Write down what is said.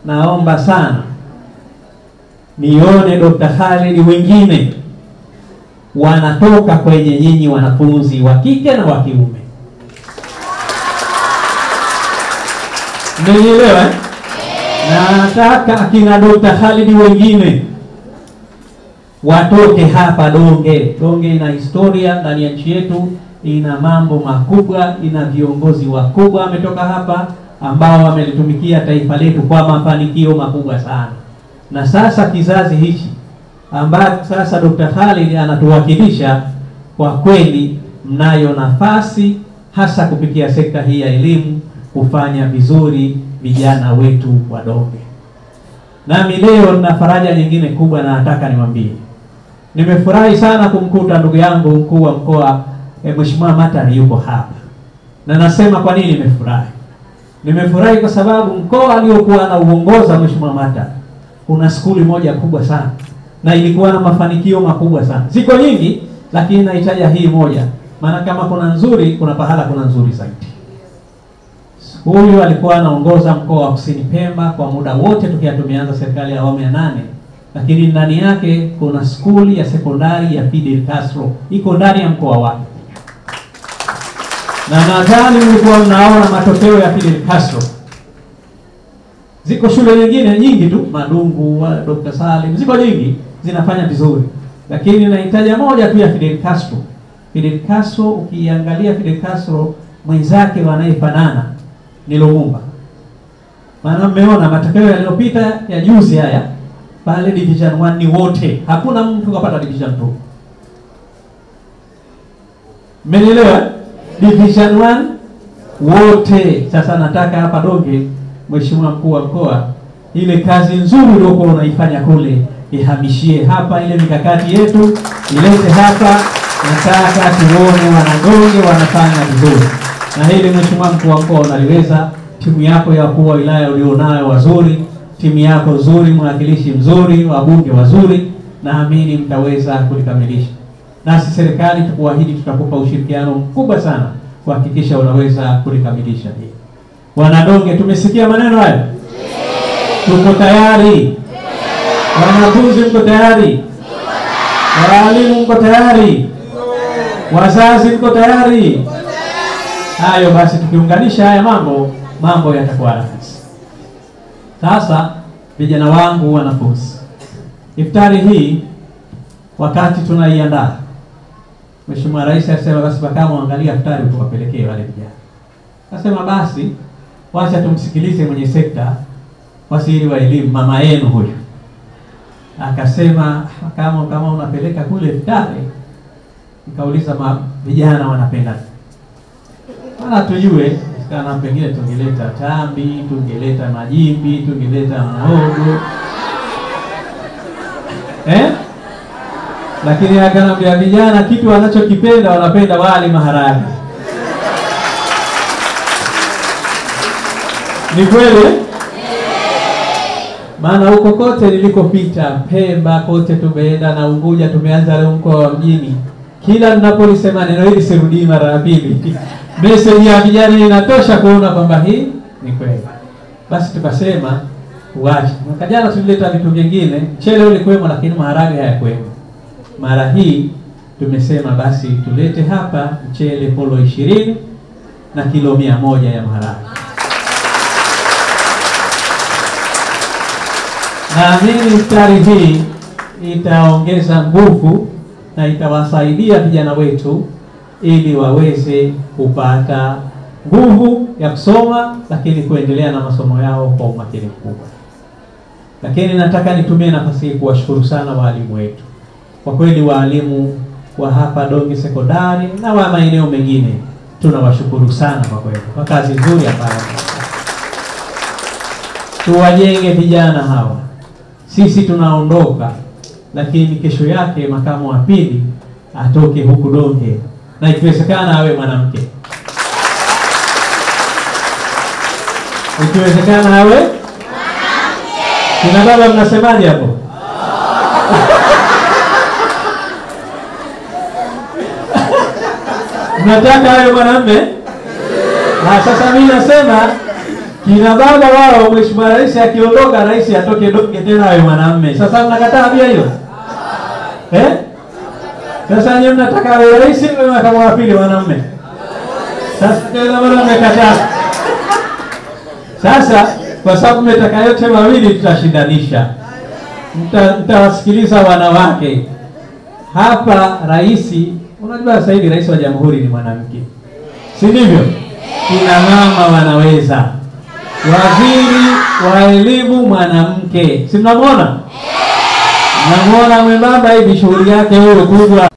naomba sana nione Dr. Khalid wengine wanatoka kwenye nyinyi wanafunzi wa kike na wa kiume. Mnielewa? Nataka akina Dr. Khalid wengine watoke hapa Donge. Donge ina historia ndani ya nchi yetu, ina mambo makubwa, ina viongozi wakubwa wametoka hapa ambao wamelitumikia taifa letu kwa mafanikio makubwa sana. Na sasa kizazi hichi ambacho sasa Dr. Khalid anatuwakilisha, kwa kweli mnayo nafasi hasa kupitia sekta hii ya elimu kufanya vizuri vijana wetu wa Donge. Nami leo nina faraja nyingine kubwa na nataka niwaambie. Nimefurahi sana kumkuta ndugu yangu mkuu wa mkoa Mheshimiwa Matari yuko hapa. Na nasema kwa nini nimefurahi? Nimefurahi kwa sababu mkoa aliokuwa na uongoza Mheshimiwa Matari kuna skuli moja kubwa sana na ilikuwa na mafanikio makubwa sana. Ziko nyingi lakini nahitaji hii moja. Maana kama kuna nzuri, kuna pahala kuna nzuri zaidi. Huyu alikuwa anaongoza mkoa wa Kusini Pemba kwa muda wote tukiwa tumeanza serikali ya awamu ya 8, lakini ndani yake kuna skuli ya sekondari ya Fidel Castro iko ndani ya mkoa wake. Na nadhani mlikuwa mnaona matokeo ya Fidel Castro. Ziko shule nyingine nyingi tu, Madungu, Dr. Salim, ziko nyingi zinafanya vizuri. Lakini nahitaji moja tu ya Fidel Castro. Fidel Castro, ukiangalia Fidel Castro mwenzake wanayefanana ni Lumumba. Maana mmeona matokeo yaliyopita ya juzi haya pale division 1 ni wote. Hakuna mtu kapata division 2. Mmenielewa? Division 1 wote. Sasa nataka hapa Donge, Mheshimiwa mkuu wa mkoa, ile kazi nzuri uliyokuwa unaifanya kule ihamishie hapa, ile mikakati yetu ilete hapa. Nataka tuone wanadonge wanafanya vizuri. Na hili Mheshimiwa mkuu wa mkoa unaliweza. Timu yako ya wakuu wa wilaya ulionayo wazuri, timu yako nzuri, mwakilishi mzuri, wabunge wazuri, naamini mtaweza kulikamilisha. Nasi serikali tukuahidi tutakupa ushirikiano mkubwa sana kuhakikisha unaweza kulikamilisha hili. Wanadonge, tumesikia maneno hayo? Tuko tayari? Wanafunzi mko tayari? Walimu mko tayari? Wazazi mko tayari? Hayo basi, tukiunganisha haya mambo yatakuwa rahisi. Sasa vijana wangu wanafunzi, iftari hii wakati tunaiandaa, Mheshimiwa Rais alisema basi kama angalia iftari tuwapelekee wale vijana. Nasema basi wacha tumsikilize mwenye sekta waziri wa elimu, mama yenu huyu. Akasema kama unapeleka kule iftari, nikauliza vijana wanapenda. Maana tujue kana pengine tungeleta tambi, tungeleta majimbi, tungeleta mhogo. Lakini akanambia vijana kitu wanachokipenda, wanapenda wali maharage. Ni kweli? Maana huko kote nilikopita, Pemba kote tumeenda na Unguja tumeanza leo mkoa wa Mjini. Kila ninapolisema neno hili sirudi mara ya pili. Message ya vijana inatosha kuona kwamba hii ni kweli. Basi tukasema uache. Mwaka jana tulileta vitu vingine, chele ulikuwemo lakini maharage hayakuwemo. Mara hii tumesema basi tulete hapa mchele polo 20 na kilo 100 ya maharage. Naamini iftari hii itaongeza nguvu na itawasaidia vijana wetu ili waweze kupata nguvu ya kusoma, lakini kuendelea na masomo yao kwa umakini mkubwa. Lakini nataka nitumie nafasi hii kuwashukuru sana walimu wetu. Kwa kweli walimu wa hapa Donge Sekondari na wa maeneo mengine tunawashukuru sana kwa kweli kwa kazi nzuri ambayo tuwajenge vijana hawa. Sisi tunaondoka, lakini kesho yake makamu wa pili atoke huku Donge, na ikiwezekana awe mwanamke. Ikiwezekana awe mwanamke. Kina baba mnasemaje hapo? Mnataka awe mwanamume? Na sasa mimi nasema Kina baba wao, mheshimiwa rais akiondoka, rais atoke donge tena awe mwanamume. Sasa mnakataa pia hiyo? Sasa nyinyi mnataka awe rais na makamu wa pili mwanamume. Sasa tena bado mmekataa. Sasa kwa sababu mmetaka yote mawili, tutashindanisha. Mtawasikiliza wanawake. Hapa rais, unajua sasa hivi rais wa jamhuri ni mwanamke. Si ndivyo? Kina mama wanaweza. Waziri wa elimu mwanamke. Si mnamuona? Mnamuona mwembamba hivi, shughuli yake huyo kubwa.